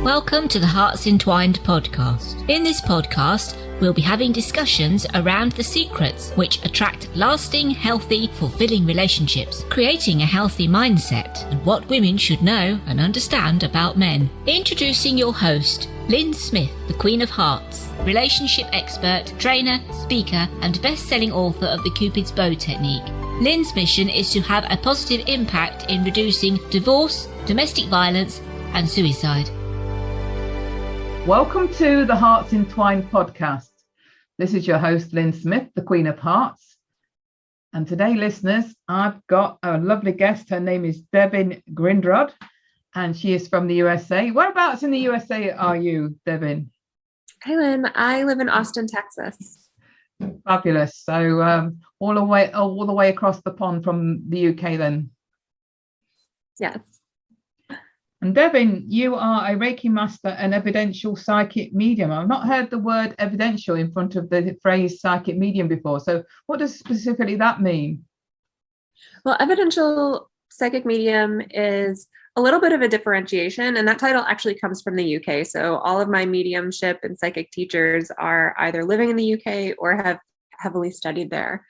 Welcome to the Hearts Entwined podcast. In this podcast, we'll be having discussions around the secrets which attract lasting, healthy, fulfilling relationships, creating a healthy mindset, and what women should know and understand about men. Introducing your host, Lyn Smith, the Queen of Hearts, relationship expert, trainer, speaker, and best-selling author of the Cupid's Bow technique. Lyn's mission is to have a positive impact in reducing divorce, domestic violence, and suicide. Welcome to the Hearts Entwined podcast. This is your host, Lyn Smith, the Queen of Hearts. And today, listeners, I've got a lovely guest. Her name is Devin Grindrod, and she is from the USA. Whereabouts in the USA are you, Devin? Hey, Lyn. I live in Austin, Texas. Fabulous. So all the way across the pond from the UK then? Yes. And Devin, you are a Reiki master and evidential psychic medium. I've not heard the word evidential in front of the phrase psychic medium before. So what does specifically that mean? Well, evidential psychic medium is a little bit of a differentiation, and that title actually comes from the UK. So all of my mediumship and psychic teachers are either living in the UK or have heavily studied there.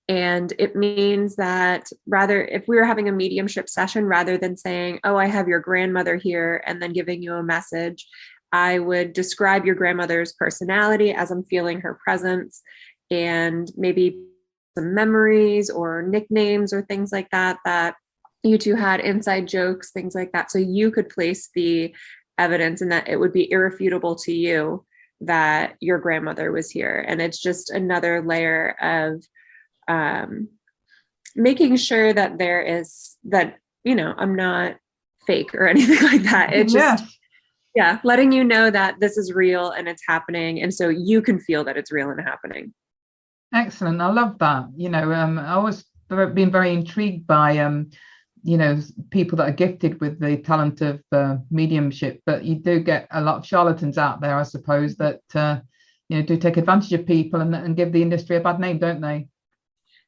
And it means that if we were having a mediumship session, rather than saying, oh, I have your grandmother here, and then giving you a message, I would describe your grandmother's personality as I'm feeling her presence, and maybe some memories or nicknames or things like that, that you two had, inside jokes, things like that. So you could place the evidence, and that it would be irrefutable to you that your grandmother was here. And it's just another layer of making sure that I'm not fake or anything like that. It's just, letting you know that this is real and it's happening. And so you can feel that it's real and happening. Excellent. I love that. I always been very intrigued by, people that are gifted with the talent of mediumship, but you do get a lot of charlatans out there, I suppose, that, do take advantage of people and give the industry a bad name, don't they?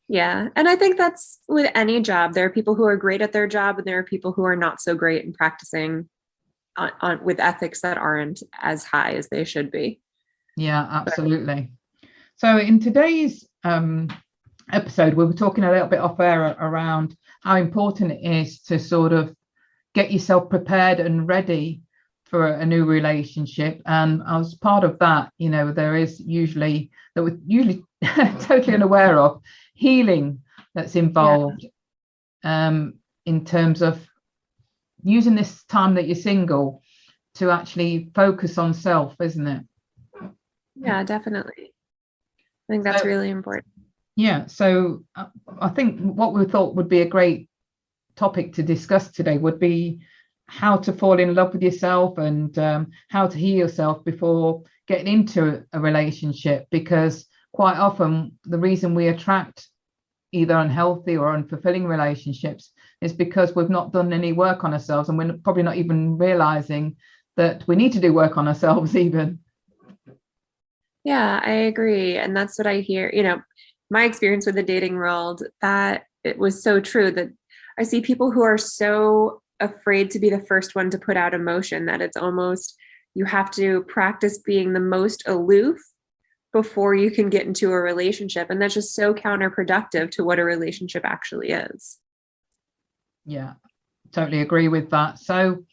Yeah. And I think that's with any job. There are people who are great at their job, and there are people who are not so great in practicing on with ethics that aren't as high as they should be. Yeah, absolutely. So in today's episode, we were talking a little bit off air around how important it is to sort of get yourself prepared and ready for a new relationship. And as part of that, there is usually that we're usually totally unaware of healing that's involved in terms of using this time that you're single to actually focus on self, isn't it? Yeah, definitely. I think that's really important. Yeah. So I think what we thought would be a great topic to discuss today would be how to fall in love with yourself and how to heal yourself before getting into a relationship, because quite often the reason we attract either unhealthy or unfulfilling relationships is because we've not done any work on ourselves, and we're probably not even realizing that we need to do work on ourselves even. Yeah, I agree. And that's what I hear, my experience with the dating world, that it was so true that I see people who are so afraid to be the first one to put out emotion that it's almost, you have to practice being the most aloof before you can get into a relationship. And that's just so counterproductive to what a relationship actually is. Yeah, totally agree with that. So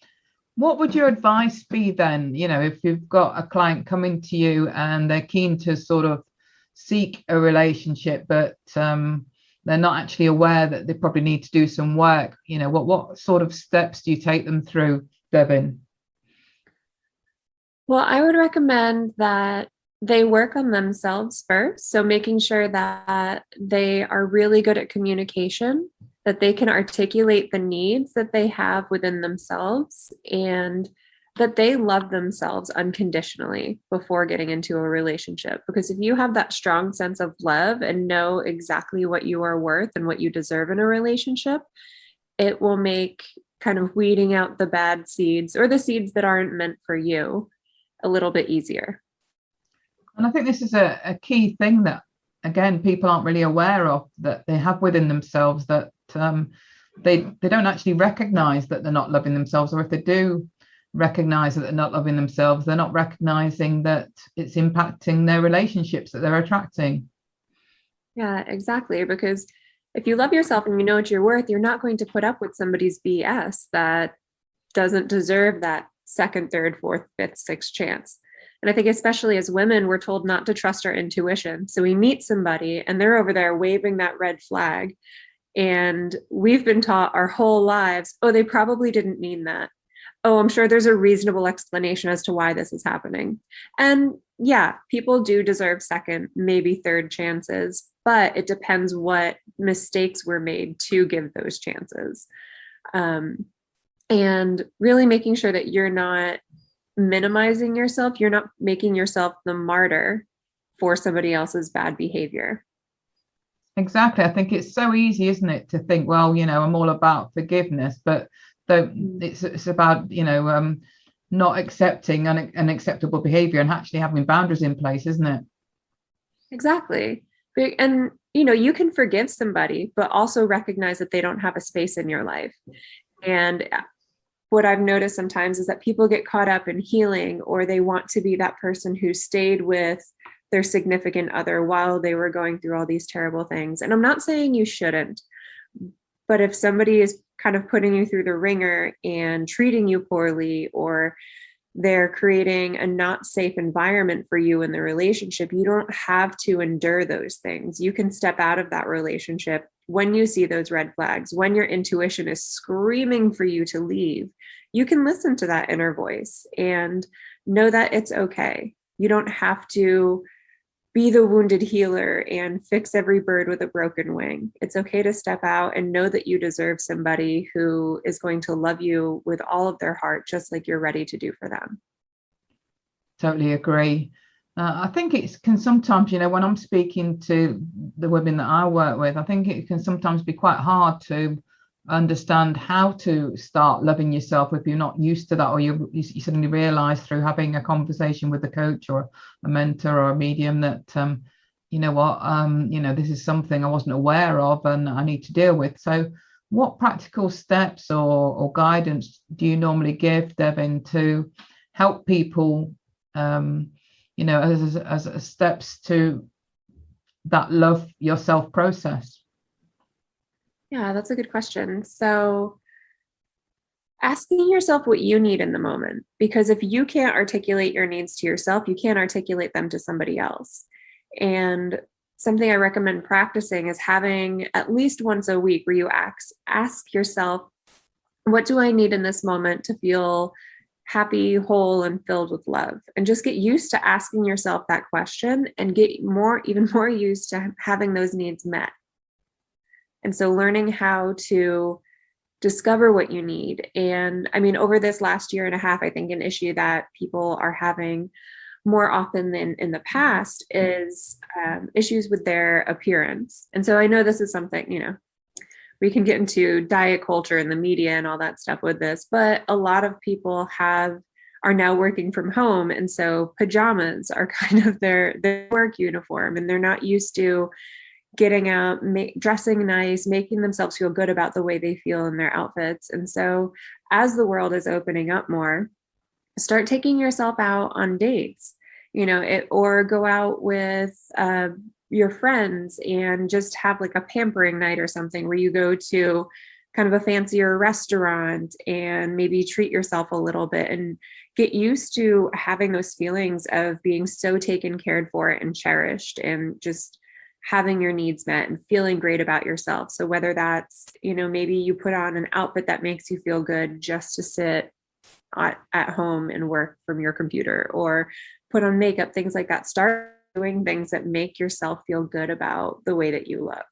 what would your advice be then, if you've got a client coming to you and they're keen to sort of seek a relationship, but they're not actually aware that they probably need to do some work, what sort of steps do you take them through, Devin? Well, I would recommend that they work on themselves first. So making sure that they are really good at communication, that they can articulate the needs that they have within themselves, and that they love themselves unconditionally before getting into a relationship. Because if you have that strong sense of love and know exactly what you are worth and what you deserve in a relationship, it will make kind of weeding out the bad seeds or the seeds that aren't meant for you a little bit easier. And I think this is a key thing that, again, people aren't really aware of, that they have within themselves, that they don't actually recognize that they're not loving themselves, or if they do, recognize that they're not loving themselves, they're not recognizing that it's impacting their relationships that they're attracting. Yeah, exactly. Because if you love yourself and you know what you're worth, you're not going to put up with somebody's BS that doesn't deserve that second, third, fourth, fifth, sixth chance. And I think especially as women, we're told not to trust our intuition. So we meet somebody and they're over there waving that red flag. And we've been taught our whole lives, oh, they probably didn't mean that. Oh, I'm sure there's a reasonable explanation as to why this is happening. And yeah, people do deserve second, maybe third chances, but it depends what mistakes were made to give those chances. And really making sure that you're not minimizing yourself, you're not making yourself the martyr for somebody else's bad behavior. Exactly. I think it's so easy, isn't it, to think, well, I'm all about forgiveness, but it's about, not accepting unacceptable behavior and actually having boundaries in place, isn't it? Exactly. And, you can forgive somebody, but also recognize that they don't have a space in your life. And what I've noticed sometimes is that people get caught up in healing, or they want to be that person who stayed with their significant other while they were going through all these terrible things. And I'm not saying you shouldn't, but if somebody is kind of putting you through the ringer and treating you poorly, or they're creating a not safe environment for you in the relationship, you don't have to endure those things. You can step out of that relationship when you see those red flags, when your intuition is screaming for you to leave. You can listen to that inner voice and know that it's okay. You don't have to be the wounded healer and fix every bird with a broken wing. It's okay to step out and know that you deserve somebody who is going to love you with all of their heart, just like you're ready to do for them. Totally agree. I think it can sometimes, when I'm speaking to the women that I work with, I think it can sometimes be quite hard to understand how to start loving yourself if you're not used to that, or you suddenly realize through having a conversation with a coach or a mentor or a medium that this is something I wasn't aware of and I need to deal with. So what practical steps or guidance do you normally give, Devin, to help people as steps to that love yourself process? Yeah, that's a good question. So asking yourself what you need in the moment, because if you can't articulate your needs to yourself, you can't articulate them to somebody else. And something I recommend practicing is having at least once a week where you ask yourself, what do I need in this moment to feel happy, whole, and filled with love? And just get used to asking yourself that question and get even more used to having those needs met. And so learning how to discover what you need. And I mean, over this last year and a half, I think an issue that people are having more often than in the past is issues with their appearance. And so I know this is something, we can get into diet culture and the media and all that stuff with this, but a lot of people are now working from home. And so pajamas are kind of their work uniform, and they're not used to getting out, dressing nice, making themselves feel good about the way they feel in their outfits. And so as the world is opening up more, start taking yourself out on dates, or go out with your friends and just have like a pampering night or something where you go to kind of a fancier restaurant and maybe treat yourself a little bit and get used to having those feelings of being so taken care for and cherished and just having your needs met and feeling great about yourself. So whether that's, maybe you put on an outfit that makes you feel good just to sit at home and work from your computer, or put on makeup, things like that. Start doing things that make yourself feel good about the way that you look.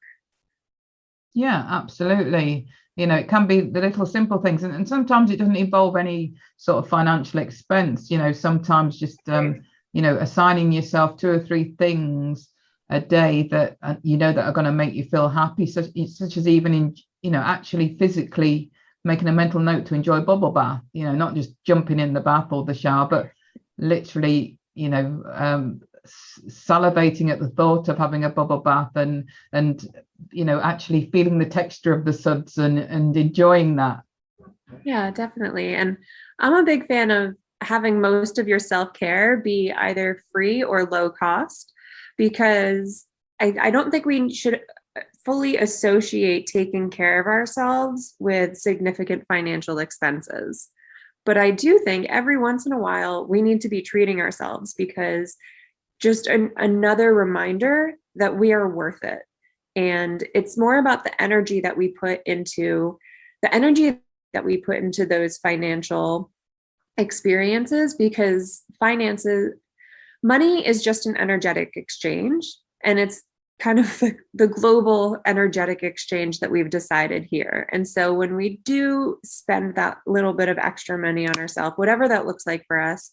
Yeah, absolutely. It can be the little simple things, and sometimes it doesn't involve any sort of financial expense. Sometimes just assigning yourself 2 or 3 things a day that that are going to make you feel happy, such as even in actually physically making a mental note to enjoy a bubble bath, not just jumping in the bath or the shower, but literally salivating at the thought of having a bubble bath and actually feeling the texture of the suds and enjoying that. Yeah, definitely. And I'm a big fan of having most of your self-care be either free or low cost, because I don't think we should fully associate taking care of ourselves with significant financial expenses. But I do think every once in a while we need to be treating ourselves, because just another reminder that we are worth it. And it's more about the energy that we put into those financial experiences, because money is just an energetic exchange, and it's kind of the global energetic exchange that we've decided here. And so when we do spend that little bit of extra money on ourselves, whatever that looks like for us,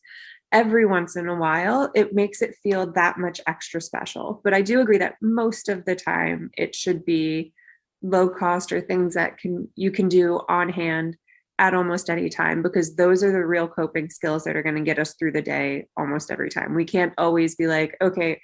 every once in a while, it makes it feel that much extra special. But I do agree that most of the time it should be low cost, or things that you can do on hand at almost any time, because those are the real coping skills that are going to get us through the day almost every time. We can't always be like, okay,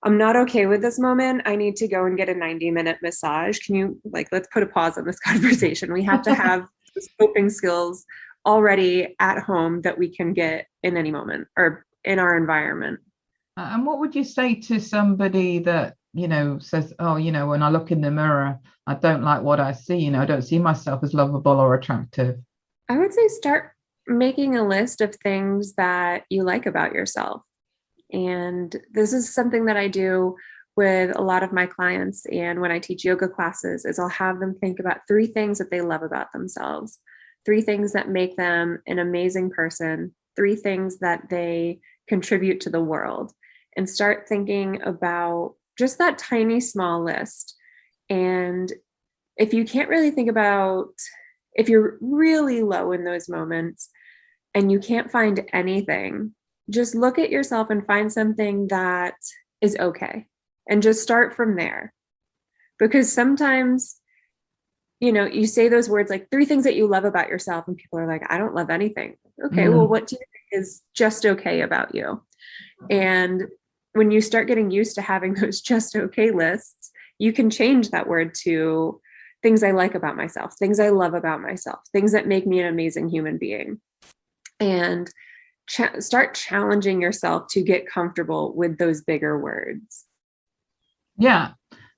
I'm not okay with this moment, I need to go and get a 90-minute massage. Can you, let's put a pause on this conversation. We have to have those coping skills already at home that we can get in any moment or in our environment. And what would you say to somebody that, says, oh, when I look in the mirror, I don't like what I see, I don't see myself as lovable or attractive? I would say start making a list of things that you like about yourself. And this is something that I do with a lot of my clients. And when I teach yoga classes, is I'll have them think about 3 things that they love about themselves, 3 things that make them an amazing person, 3 things that they contribute to the world, and start thinking about just that tiny small list. And if you can't really think about, if you're really low in those moments and you can't find anything, just look at yourself and find something that is okay, and just start from there. Because sometimes, you say those words like 3 things that you love about yourself, and people are like, I don't love anything. Okay, well, what do you think is just okay about you? And when you start getting used to having those just okay lists, you can change that word to things I like about myself, things I love about myself, things that make me an amazing human being. And start challenging yourself to get comfortable with those bigger words. Yeah,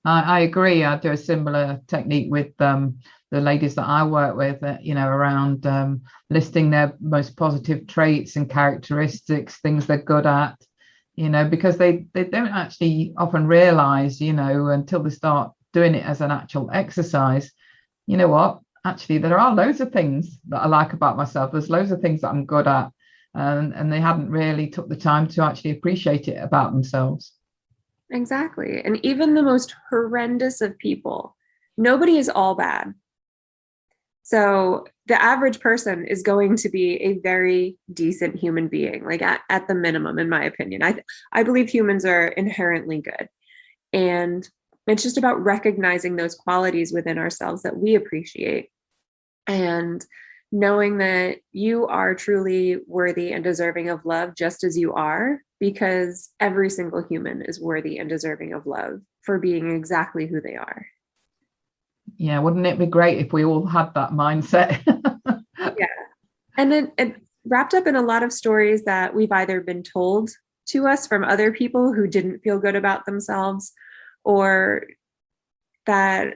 I agree. I do a similar technique with the ladies that I work with, around listing their most positive traits and characteristics, things they're good at, because they don't actually often realize, until they start doing it as an actual exercise, what, actually, there are loads of things that I like about myself. There's loads of things that I'm good at. And they hadn't really took the time to actually appreciate it about themselves. Exactly. And even the most horrendous of people, nobody is all bad. So the average person is going to be a very decent human being, at the minimum, in my opinion. I believe humans are inherently good. And it's just about recognizing those qualities within ourselves that we appreciate, and knowing that you are truly worthy and deserving of love just as you are, because every single human is worthy and deserving of love for being exactly who they are. Yeah, wouldn't it be great if we all had that mindset? Yeah. And then it wrapped up in a lot of stories that we've either been told to us from other people who didn't feel good about themselves, or that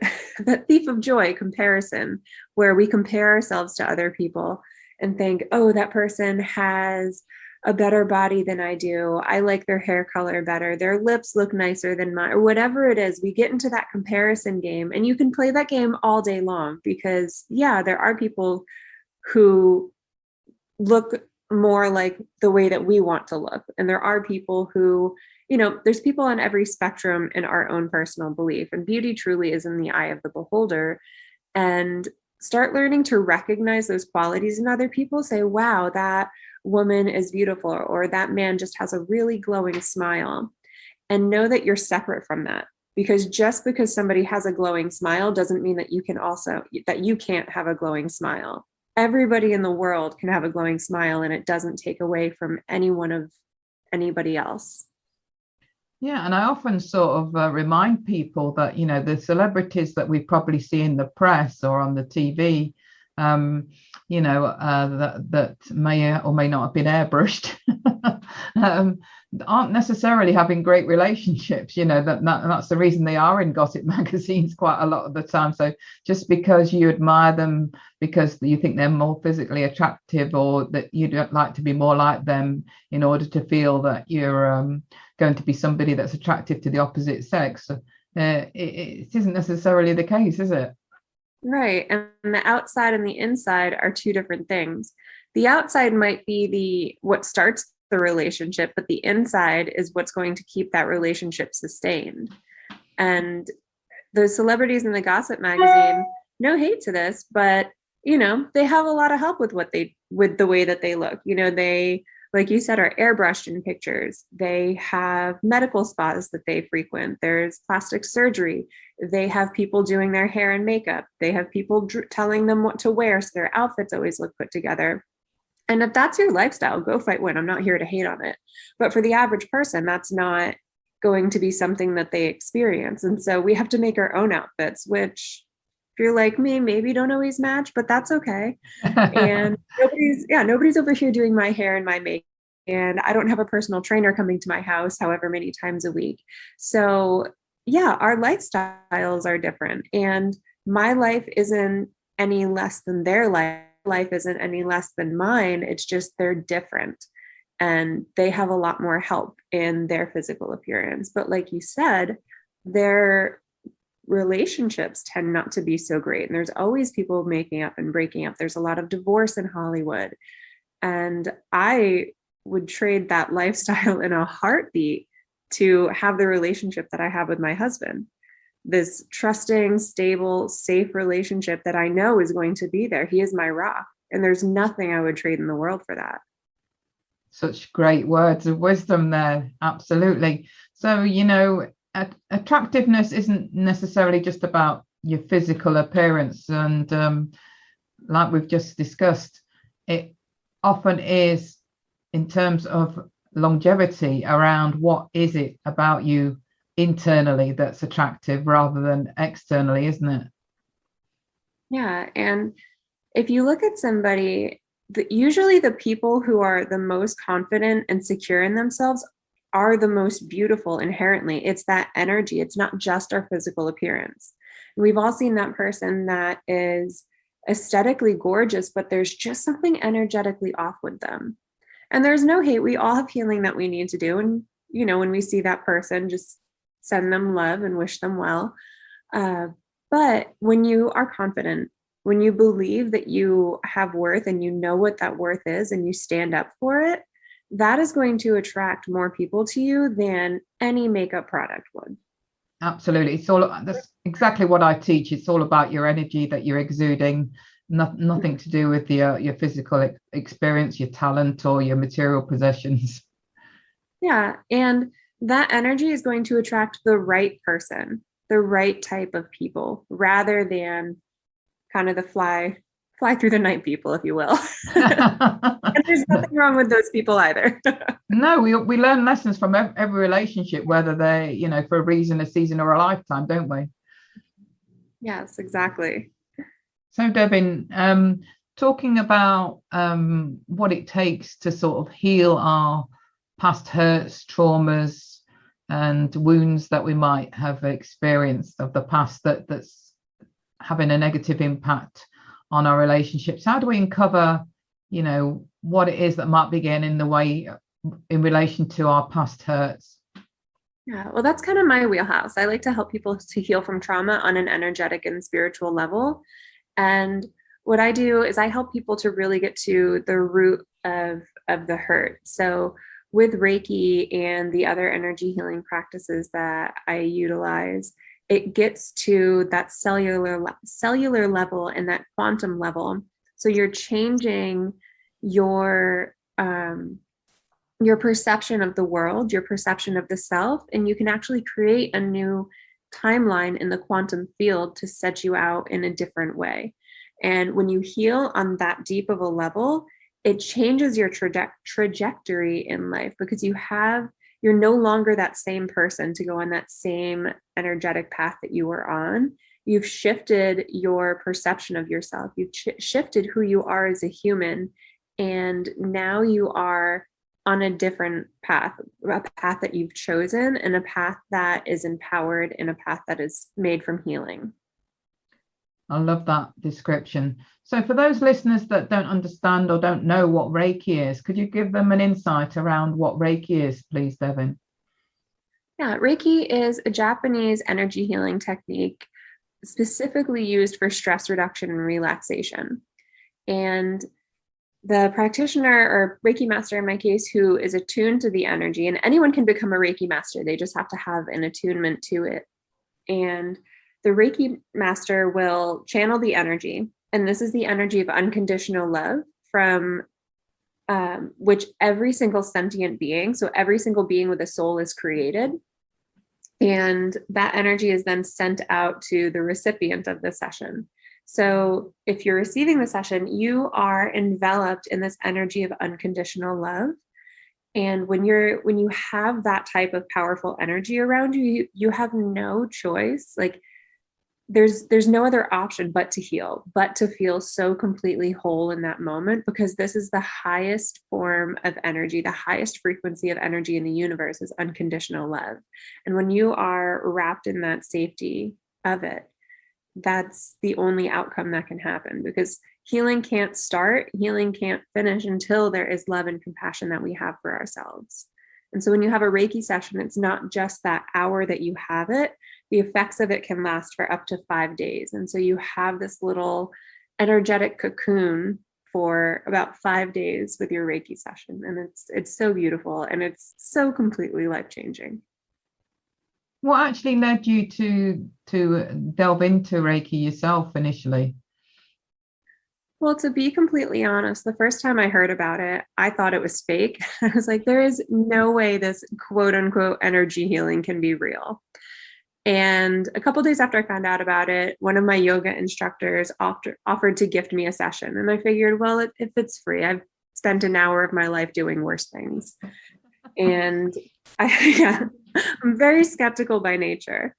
thief of joy comparison, where we compare ourselves to other people and think, oh, that person has a better body than I do. I like their hair color better. Their lips look nicer than mine, or whatever it is. We get into that comparison game, and you can play that game all day long, because there are people who look more like the way that we want to look. And there are people who, there's people on every spectrum in our own personal belief, and beauty truly is in the eye of the beholder. And start learning to recognize those qualities in other people. Say, wow, that woman is beautiful, or that man just has a really glowing smile, and know that you're separate from that. Because just because somebody has a glowing smile doesn't mean that you can't have a glowing smile. Everybody in the world can have a glowing smile, and it doesn't take away from anybody else. Yeah, and I often sort of remind people that, the celebrities that we probably see in the press or on the TV, that may or may not have been airbrushed, aren't necessarily having great relationships. That's the reason they are in gossip magazines quite a lot of the time. So just because you admire them because you think they're more physically attractive, or that you'd like to be more like them in order to feel that you're going to be somebody that's attractive to the opposite sex, it isn't necessarily the case, is it? Right. And the outside and the inside are two different things. The outside might be what starts the relationship, but the inside is what's going to keep that relationship sustained. And those celebrities in the gossip magazine, no hate to this, but they have a lot of help with the way that they look. They, like you said, are airbrushed in pictures. They have medical spas that they frequent. There's plastic surgery. They have people doing their hair and makeup. They have people telling them what to wear, so their outfits always look put together. And if that's your lifestyle, go fight win. I'm not here to hate on it. But for the average person, that's not going to be something that they experience. And so we have to make our own outfits, which, if you're like me, maybe don't always match, but that's okay. And nobody's over here doing my hair and my makeup. And I don't have a personal trainer coming to my house however many times a week. So yeah, our lifestyles are different. And my life isn't any less than their life. Life isn't any less than mine. It's just they're different. And they have a lot more help in their physical appearance. But like you said, their relationships tend not to be so great. And there's always people making up and breaking up. There's a lot of divorce in Hollywood. And I would trade that lifestyle in a heartbeat to have the relationship that I have with my husband. This trusting, stable, safe relationship that I know is going to be there. He is my rock. And there's nothing I would trade in the world for that. Such great words of wisdom there. Absolutely. So, attractiveness isn't necessarily just about your physical appearance. And like we've just discussed, it often is in terms of longevity around what is it about you internally that's attractive rather than externally, isn't it? Yeah. And if you look at somebody, usually the people who are the most confident and secure in themselves are the most beautiful inherently. It's that energy. It's not just our physical appearance. We've all seen that person that is aesthetically gorgeous, but there's just something energetically off with them. And there's no hate. We all have healing that we need to do. And, when we see that person, just send them love and wish them well. But when you are confident, when you believe that you have worth and you know what that worth is and you stand up for it, that is going to attract more people to you than any makeup product would. Absolutely. That's exactly what I teach. It's all about your energy that you're exuding. Nothing to do with your physical experience, your talent, or your material possessions. Yeah. And that energy is going to attract the right person, the right type of people, rather than kind of the fly through the night people, if you will. And there's nothing wrong with those people either. No, we learn lessons from every relationship, whether they're, for a reason, a season, or a lifetime, don't we? Yes, exactly. So, Devin, talking about what it takes to sort of heal our past hurts, traumas, and wounds that we might have experienced of the past that's having a negative impact on our relationships. How do we uncover, what it is that might be getting in the way in relation to our past hurts? Yeah, well, that's kind of my wheelhouse. I like to help people to heal from trauma on an energetic and spiritual level. And what I do is I help people to really get to the root of the hurt. So with Reiki and the other energy healing practices that I utilize, it gets to that cellular level and that quantum level. So you're changing your perception of the world, your perception of the self, and you can actually create a new timeline in the quantum field to set you out in a different way. And when you heal on that deep of a level, it changes your trajectory in life, because you're no longer that same person to go on that same energetic path that you were on. you've shifted your perception of yourself. You've shifted who you are as a human. And now you are on a different path, a path that you've chosen, and a path that is empowered, and a path that is made from healing. I love that description. So for those listeners that don't understand or don't know what Reiki is, could you give them an insight around what Reiki is, please, Devin? Yeah, Reiki is a Japanese energy healing technique specifically used for stress reduction and relaxation. And the practitioner, or Reiki master in my case, who is attuned to the energy, and anyone can become a Reiki master, they just have to have an attunement to it. And the Reiki master will channel the energy, and this is the energy of unconditional love from which every single sentient being, so every single being with a soul, is created. And that energy is then sent out to the recipient of the session. So if you're receiving the session, you are enveloped in this energy of unconditional love. And when you have that type of powerful energy around you, you have no choice. Like there's no other option but to heal, but to feel so completely whole in that moment, because this is the highest form of energy, the highest frequency of energy in the universe is unconditional love. And when you are wrapped in that safety of it, that's the only outcome that can happen, because healing can't start, healing can't finish until there is love and compassion that we have for ourselves. And so when you have a Reiki session, it's not just that hour that you have it. The effects of it can last for up to 5 days. And so you have this little energetic cocoon for about 5 days with your Reiki session. And it's so beautiful, and it's so completely life-changing. What actually led you to delve into Reiki yourself initially? Well, to be completely honest, the first time I heard about it, I thought it was fake. I was like, there is no way this quote unquote energy healing can be real. And a couple of days after I found out about it, one of my yoga instructors offered to gift me a session. And I figured, well, if it's free, I've spent an hour of my life doing worse things. And I'm very skeptical by nature.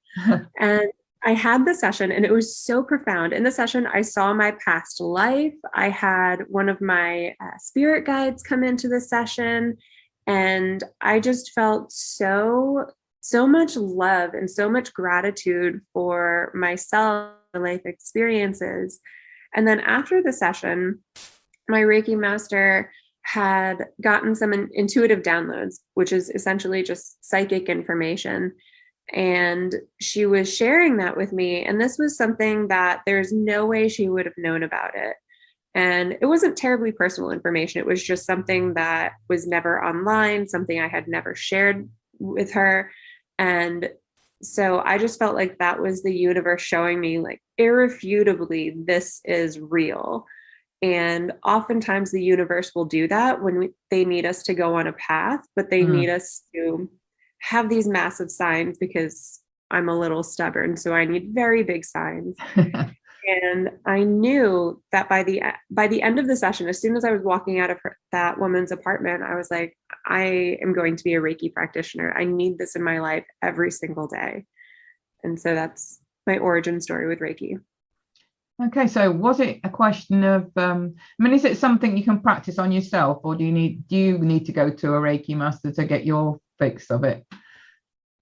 And I had the session, and it was so profound. In the session, I saw my past life. I had one of my spirit guides come into the session, and I just felt so much love and so much gratitude for myself, life experiences. And then after the session, my Reiki master had gotten some intuitive downloads, which is essentially just psychic information. And she was sharing that with me. And this was something that there's no way she would have known about it. And it wasn't terribly personal information. It was just something that was never online, something I had never shared with her. And so I just felt like that was the universe showing me, like, irrefutably, this is real. And oftentimes the universe will do that when they need us to go on a path, but they need us to have these massive signs, because I'm a little stubborn. So I need very big signs. And I knew that by the end of the session, as soon as I was walking out of that woman's apartment, I was like, I am going to be a Reiki practitioner. I need this in my life every single day. And so that's my origin story with Reiki. Okay, so was it a question of, is it something you can practice on yourself, or do you need to go to a Reiki master to get your fix of it?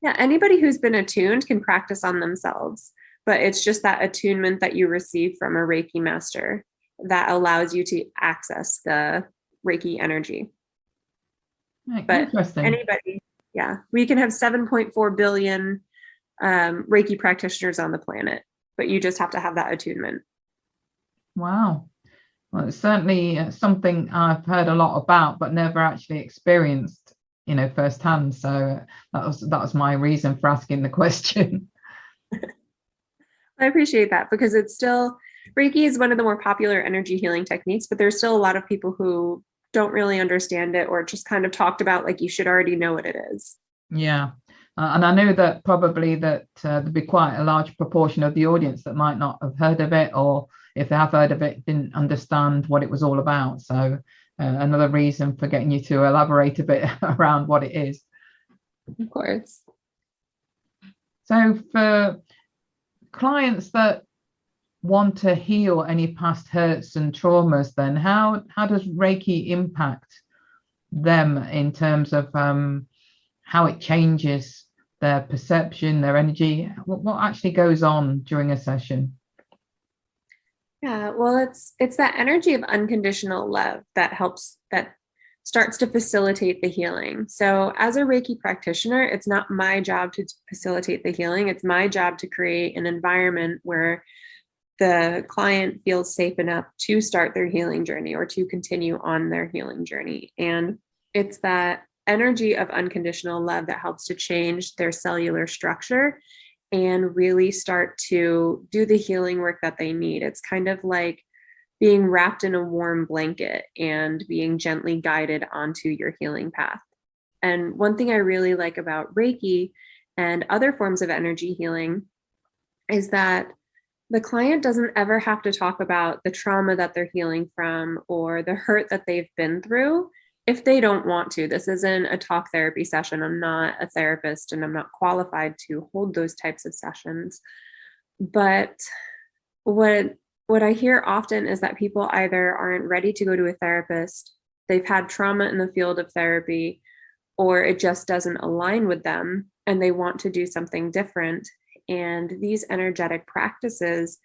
Yeah, anybody who's been attuned can practice on themselves, but it's just that attunement that you receive from a Reiki master that allows you to access the Reiki energy. Right, but interesting. Anybody, we can have 7.4 billion Reiki practitioners on the planet, but you just have to have that attunement. Wow. Well, it's certainly something I've heard a lot about, but never actually experienced, firsthand. So that was my reason for asking the question. I appreciate that, because it's still, Reiki is one of the more popular energy healing techniques, but there's still a lot of people who don't really understand it, or just kind of talked about like you should already know what it is. Yeah. And I know that probably that there'd be quite a large proportion of the audience that might not have heard of it, or if they have heard of it, didn't understand what it was all about. So another reason for getting you to elaborate a bit around what it is. Of course. So clients that want to heal any past hurts and traumas, then how does Reiki impact them in terms of how it changes their perception, their energy? What actually goes on during a session? Yeah, well, it's that energy of unconditional love that starts to facilitate the healing. So as a Reiki practitioner, it's not my job to facilitate the healing. It's my job to create an environment where the client feels safe enough to start their healing journey or to continue on their healing journey. And it's that energy of unconditional love that helps to change their cellular structure and really start to do the healing work that they need. It's kind of like being wrapped in a warm blanket and being gently guided onto your healing path. And one thing I really like about Reiki and other forms of energy healing is that the client doesn't ever have to talk about the trauma that they're healing from or the hurt that they've been through if they don't want to. This isn't a talk therapy session. I'm not a therapist and I'm not qualified to hold those types of sessions. But what I hear often is that people either aren't ready to go to a therapist, they've had trauma in the field of therapy, or it just doesn't align with them and they want to do something different. And these energetic practices,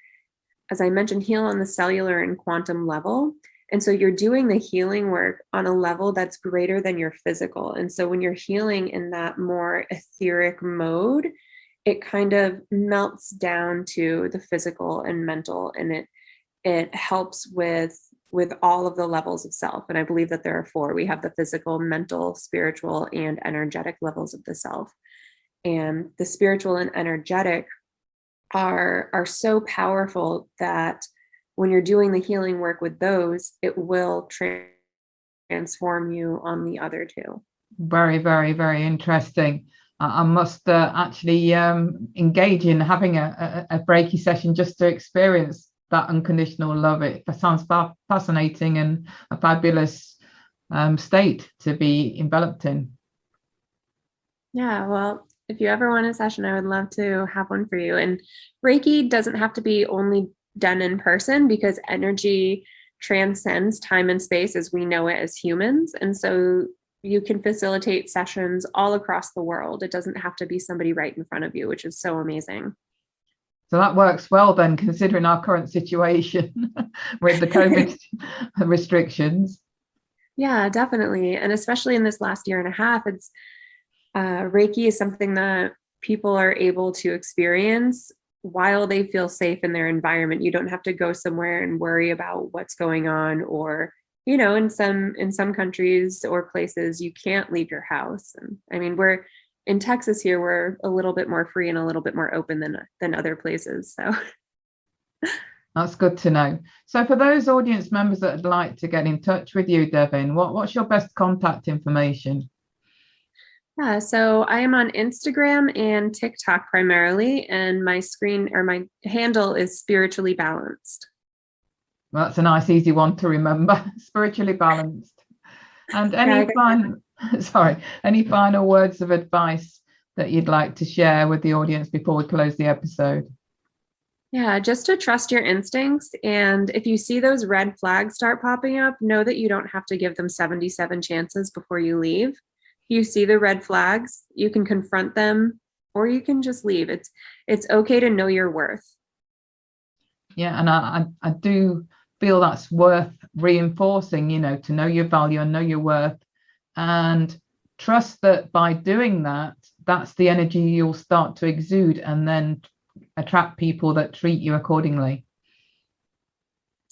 as I mentioned, heal on the cellular and quantum level. And so you're doing the healing work on a level that's greater than your physical. And so when you're healing in that more etheric mode, it kind of melts down to the physical and mental, and it helps with all of the levels of self. And I believe that there are 4. We have the physical, mental, spiritual, and energetic levels of the self. And the spiritual and energetic are so powerful that when you're doing the healing work with those, it will transform you on the other 2. Very, very, very interesting. I must actually engage in having a Reiki session just to experience that unconditional love. It sounds fascinating and a fabulous state to be enveloped in. Yeah, well, if you ever want a session, I would love to have one for you. And Reiki doesn't have to be only done in person because energy transcends time and space as we know it as humans. And so you can facilitate sessions all across the world. It doesn't have to be somebody right in front of you, which is so amazing. So that works well then, considering our current situation with the COVID restrictions. Yeah, definitely. And especially in this last year and a half, it's Reiki is something that people are able to experience while they feel safe in their environment. You don't have to go somewhere and worry about what's going on, or in some countries or places you can't leave your house. And I mean, we're in Texas here, we're a little bit more free and a little bit more open than other places. So that's good to know. So for those audience members that would like to get in touch with you, Devin, what's your best contact information? Yeah, so I am on Instagram and TikTok primarily, and my handle is Spiritually Balanced. Well, that's a nice, easy one to remember. Spiritually Balanced. And any final words of advice that you'd like to share with the audience before we close the episode? Yeah, just to trust your instincts. And if you see those red flags start popping up, know that you don't have to give them 77 chances before you leave. You see the red flags, you can confront them, or you can just leave. It's okay to know your worth. Yeah, and I do feel that's worth reinforcing, to know your value and know your worth, and trust that by doing that, that's the energy you'll start to exude and then attract people that treat you accordingly.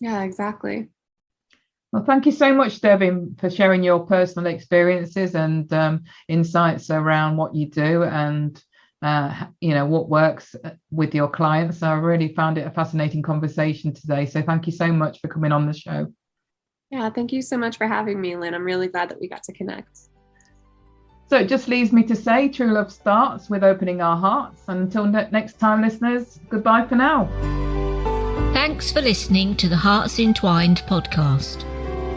Yeah, exactly. Well, thank you so much, Devin, for sharing your personal experiences and insights around what you do and what works with your clients. I really found it a fascinating conversation today. So thank you so much for coming on the show. Yeah, thank you so much for having me, Lyn. I'm really glad that we got to connect. So it just leaves me to say true love starts with opening our hearts. And until next time, listeners, goodbye for now. Thanks for listening to the Hearts Entwined podcast.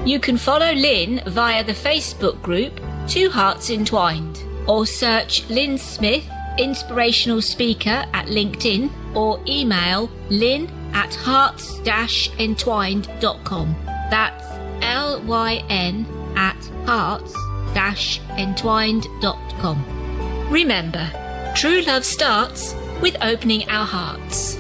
You can follow Lyn via the Facebook group 2 Hearts Entwined, or search Lyn Smith inspirational speaker at LinkedIn, or email lyn@hearts-entwined.com. That's LYN@hearts-entwined.com. Remember, true love starts with opening our hearts.